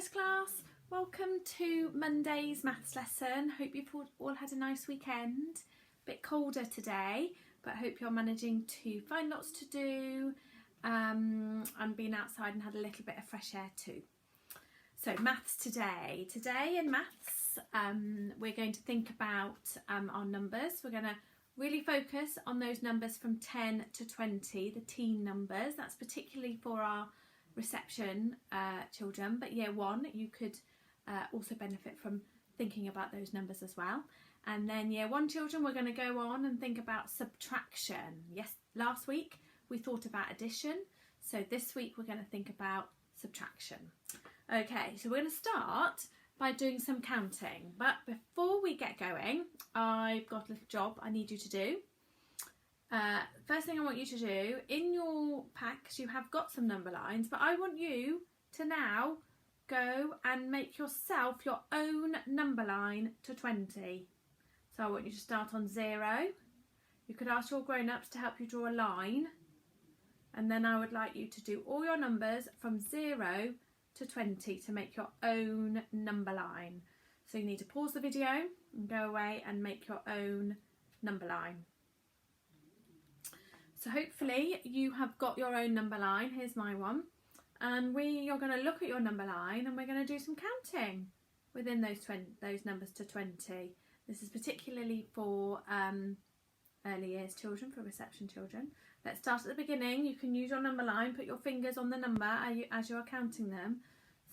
Maths class, welcome to Monday's maths lesson. Hope you've all had a nice weekend. A bit colder today, but I hope you're managing to find lots to do and been outside and had a little bit of fresh air too. So maths today. Today in maths we're going to think about our numbers. We're going to really focus on those numbers from 10 to 20, the teen numbers. That's particularly for our reception children, but year one you could also benefit from thinking about those numbers as well. And then year one children, we're going to go on and think about subtraction. Yes, last week we thought about addition, so this week we're going to think about subtraction. Okay, so we're going to start by doing some counting, but before we get going, I've got a little job I need you to do. First thing I want you to do, in your packs you have got some number lines, but I want you to now go and make yourself your own number line to 20. So I want you to start on 0. You could ask your grown-ups to help you draw a line, and then I would like you to do all your numbers from 0 to 20 to make your own number line. So you need to pause the video and go away and make your own number line. So hopefully you have got your own number line. Here's my one, and you're going to look at your number line and we're going to do some counting within those numbers to 20. This is particularly for early years children, for reception children. Let's start at the beginning. You can use your number line, put your fingers on the number as you are counting them.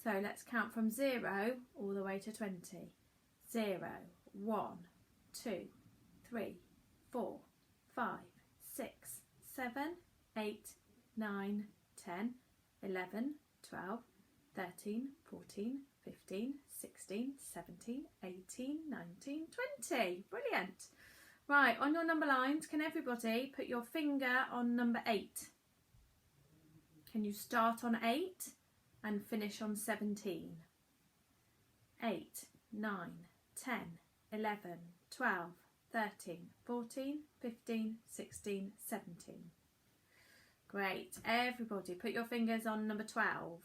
So let's count from 0 all the way to 20. 0, 1, 2, 3, 4, 5, 6, 7, 8, 9, 10, 11, 12, 13, 14, 15, 16, 17, 18, 19, 20. Brilliant. Right, on your number lines, can everybody put your finger on number 8? Can you start on 8 and finish on 17? 8, 9, 10, 11, 12, 13, 14, 15, 16, 17. Great. Everybody put your fingers on number 12.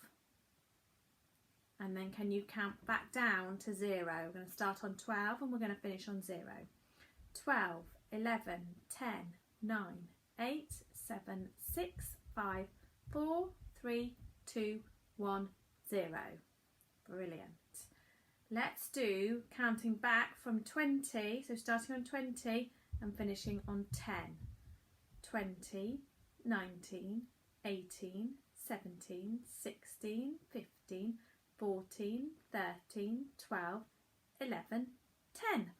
And then can you count back down to 0? We're going to start on 12 and we're going to finish on 0. 12, 11, 10, 9, 8, 7, 6, 5, 4, 3, 2, 1, 0. Brilliant. Let's do counting back from 20, so starting on 20 and finishing on 10. 20, 19, 18, 17, 16, 15, 14, 13, 12, 11, 10.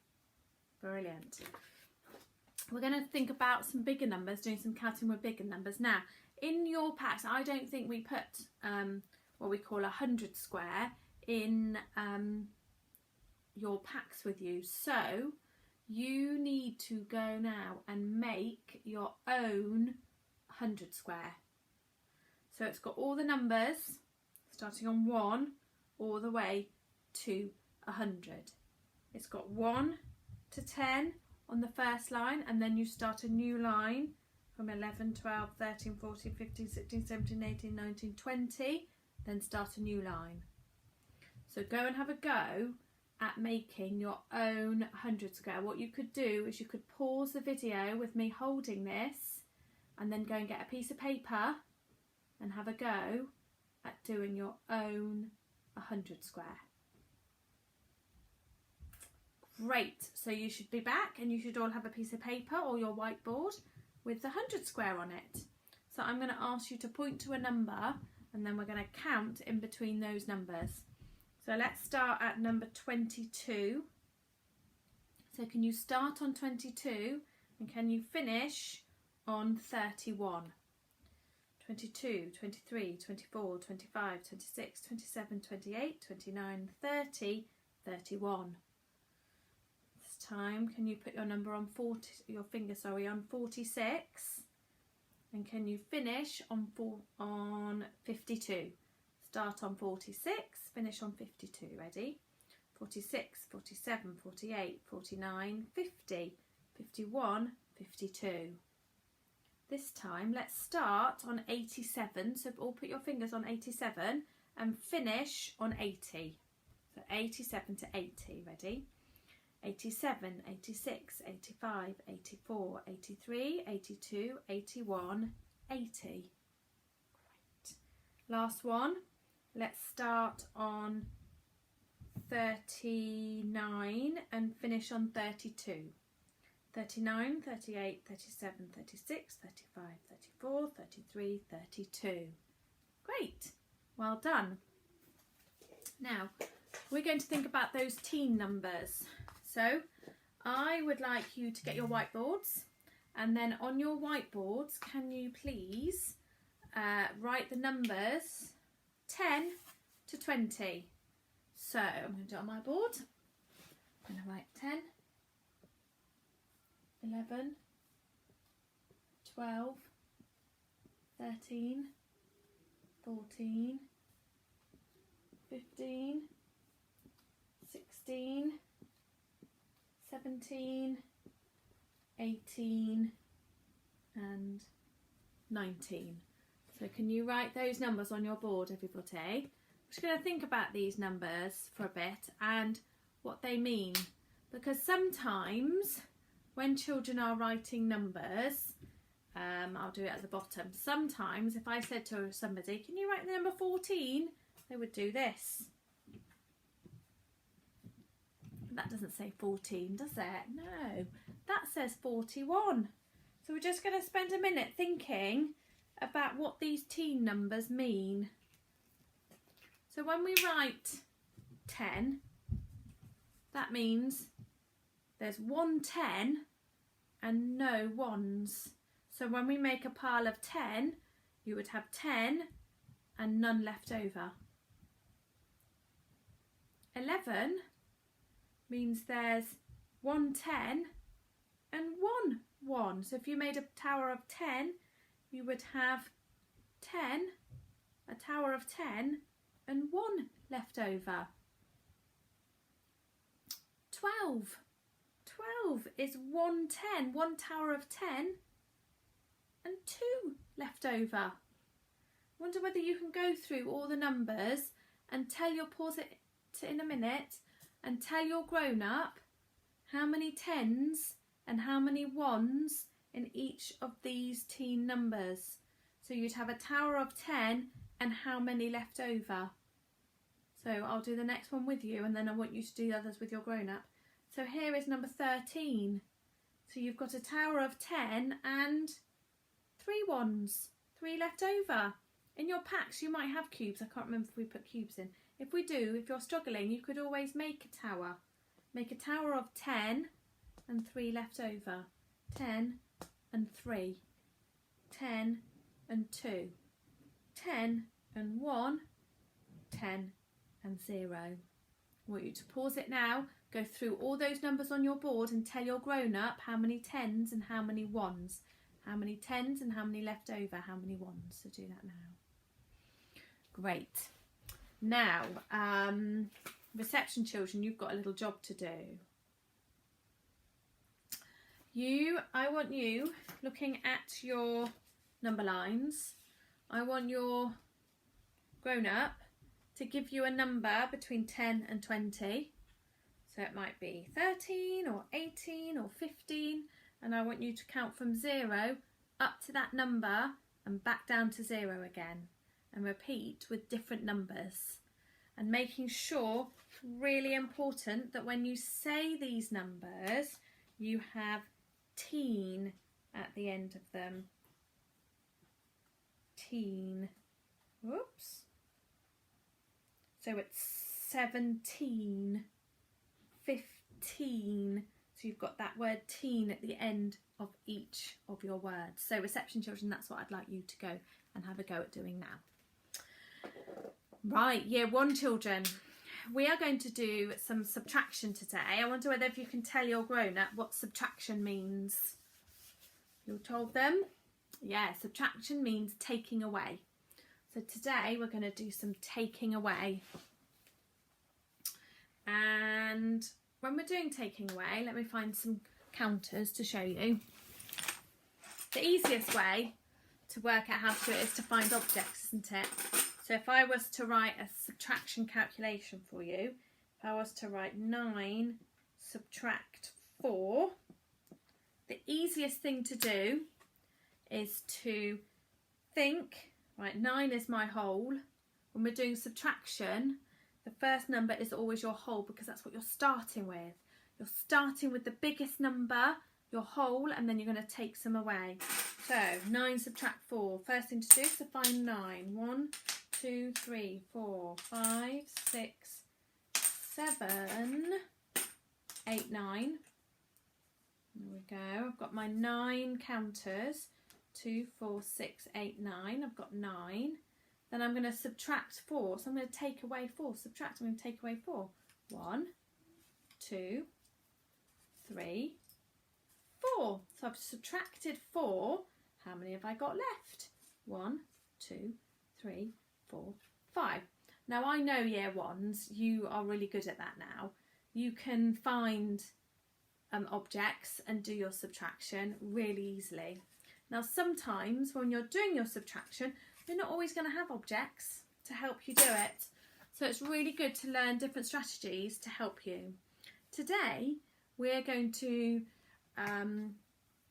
Brilliant. We're going to think about some bigger numbers, doing some counting with bigger numbers. Now, in your packs, I don't think we put what we call 100 square in your packs with you. So you need to go now and make your own 100 square. So it's got all the numbers starting on 1 all the way to 100. It's got 1 to 10 on the first line, and then you start a new line from 11, 12, 13, 14, 15, 16, 17, 18, 19, 20, then start a new line. So go and have a go at making your own 100 square. What you could do is you could pause the video with me holding this and then go and get a piece of paper and have a go at doing your own 100 square. Great, so you should be back and you should all have a piece of paper or your whiteboard with the 100 square on it. So I'm going to ask you to point to a number and then we're going to count in between those numbers. So let's start at number 22. So can you start on 22 and can you finish on 31? 22, 23, 24, 25, 26, 27, 28, 29, 30, 31. Time, can you put your number on 40, your finger on 46, and can you finish on 52? Start on 46, finish on 52. Ready? 46, 47, 48, 49, 50, 51, 52. This time let's start on 87, so all put your fingers on 87 and finish on 80. So 87 to 80, ready? 87, 86, 85, 84, 83, 82, 81, 80. Great. Last one. Let's start on 39 and finish on 32. 39, 38, 37, 36, 35, 34, 33, 32. Great. Well done. Now, we're going to think about those teen numbers. So, I would like you to get your whiteboards, and then on your whiteboards, can you please write the numbers 10 to 20. So, I'm going to do it on my board. I'm going to write 10, 11, 12, 13, 14, 15, 16, 17, 18 and 19. So can you write those numbers on your board, everybody? I'm just going to think about these numbers for a bit and what they mean, because sometimes when children are writing numbers, I'll do it at the bottom. Sometimes if I said to somebody, can you write the number 14? They would do this. That doesn't say 14, does it? No, that says 41. So we're just going to spend a minute thinking about what these teen numbers mean. So when we write 10, that means there's one 10 and no ones. So when we make a pile of 10, you would have 10 and none left over. 11 means there's one 10 and one 1. So if you made a tower of 10, you would have 10, a tower of 10 and 1 left over. 12. 12 is one 10, one tower of 10 and 2 left over. Wonder whether you can go through all the numbers and tell your, pause it in a minute, and tell your grown-up how many 10s and how many 1s in each of these teen numbers. So you'd have a tower of 10 and how many left over. So I'll do the next one with you and then I want you to do the others with your grown-up. So here is number 13. So you've got a tower of 10 and 3 1s, 3 left over. In your packs you might have cubes. I can't remember if we put cubes in. If we do, if you're struggling, you could always make a tower. Make a tower of 10 and 3 left over. 10 and 3. 10 and 2. 10 and 1. 10 and 0. I want you to pause it now, go through all those numbers on your board and tell your grown-up how many 10s and how many 1s. How many 10s and how many left over, how many 1s. So do that now. Great. Now, reception children, you've got a little job to do. I want you looking at your number lines. I want your grown-up to give you a number between 10 and 20. So it might be 13 or 18 or 15. And I want you to count from 0 up to that number and back down to 0 again. And repeat with different numbers. And making sure, it's really important that when you say these numbers, you have teen at the end of them. Teen. Whoops. So it's 17, 15. So you've got that word teen at the end of each of your words. So reception children, that's what I'd like you to go and have a go at doing now. Right, year 1 children, we are going to do some subtraction today. I wonder whether if you can tell your grown-up what subtraction means. You told them? Yeah, subtraction means taking away. So today we're going to do some taking away. And when we're doing taking away, let me find some counters to show you. The easiest way to work out how to do it is to find objects, isn't it? So if I was to write a subtraction calculation for you, if I was to write 9 subtract 4, the easiest thing to do is to think, right, 9 is my whole. When we're doing subtraction, the first number is always your whole because that's what you're starting with. You're starting with the biggest number, your whole, and then you're going to take some away. So 9 subtract 4. First thing to do is to find 9. 1, 2, 3, 4, 5, 6, 7, 8, 9. There we go. I've got my 9 counters. 2, 4, 6, 8, 9. I've got 9. Then I'm going to subtract 4. So I'm going to take away 4. Subtract, I'm going to take away 4. 1, 2, 3, 4. So I've subtracted 4. How many have I got left? 1, 2, 3, 4, 5. Now I know year ones, you are really good at that now. You can find objects and do your subtraction really easily. Now sometimes when you're doing your subtraction, you're not always going to have objects to help you do it. So it's really good to learn different strategies to help you. Today we're going to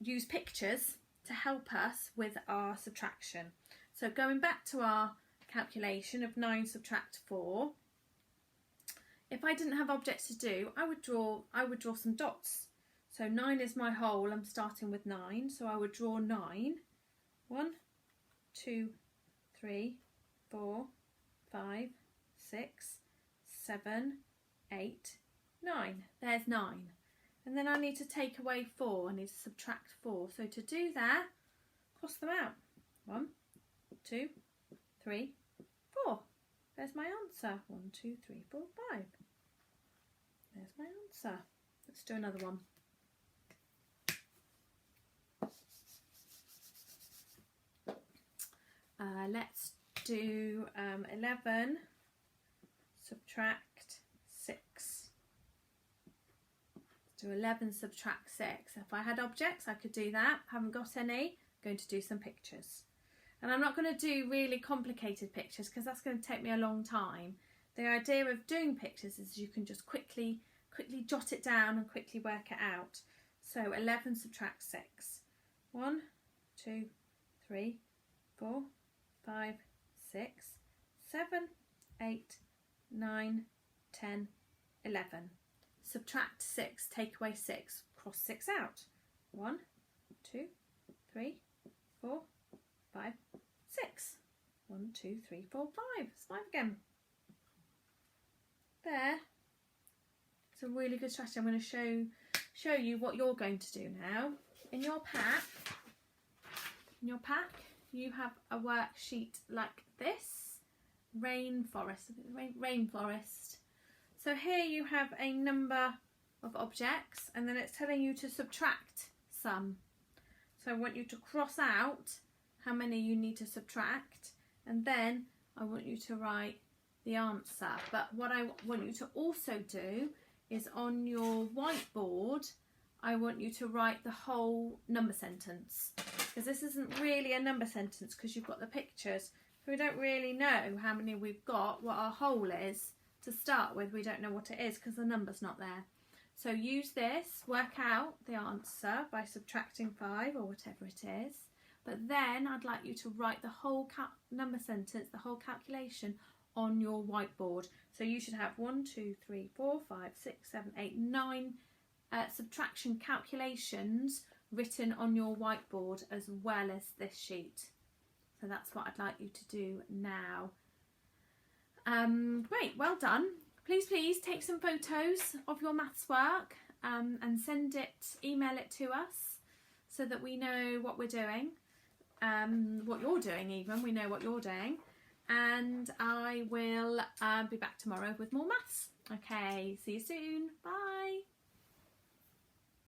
use pictures to help us with our subtraction. So going back to our calculation of 9 subtract 4, if I didn't have objects to do, I would draw some dots. So 9 is my whole, I'm starting with 9, so I would draw 9. 1, 2, 3, 4, 5, 6, 7, 8, 9. There's 9. And then I need to take away 4. I need to subtract 4. So to do that, cross them out. 1, 2, 3, 4. There's my answer. 1, 2, 3, 4, 5. There's my answer. Let's do another one. Let's do 11 subtract 6. Do 11 subtract 6. If I had objects, I could do that. Haven't got any. I'm going to do some pictures. And I'm not going to do really complicated pictures because that's going to take me a long time. The idea of doing pictures is you can just quickly jot it down and quickly work it out. So 11 subtract 6. 1, 2, 3, 4, 5, 6, 7, 8, 9, 10, 11. Subtract 6, take away 6, cross 6 out. 1, 2, 3, 4, 5, 6. 1, 2, 3, 4, 5. It's 5 again. There. It's a really good strategy. I'm going to show you what you're going to do now. In your pack, you have a worksheet like this. Rainforest. So here you have a number of objects and then it's telling you to subtract some. So I want you to cross out how many you need to subtract and then I want you to write the answer. But what I want you to also do is on your whiteboard, I want you to write the whole number sentence. Because this isn't really a number sentence because you've got the pictures. So we don't really know how many we've got, what our whole is. To start with, we don't know what it is because the number's not there. So use this, work out the answer by subtracting 5 or whatever it is. But then I'd like you to write the whole number sentence, the whole calculation on your whiteboard. So you should have 1, 2, 3, 4, 5, 6, 7, 8, 9 subtraction calculations written on your whiteboard as well as this sheet. So that's what I'd like you to do now. Great, well done. Please take some photos of your maths work and email it to us so that we know what we're doing, what you're doing even, we know what you're doing. And I will be back tomorrow with more maths. Okay, see you soon. Bye.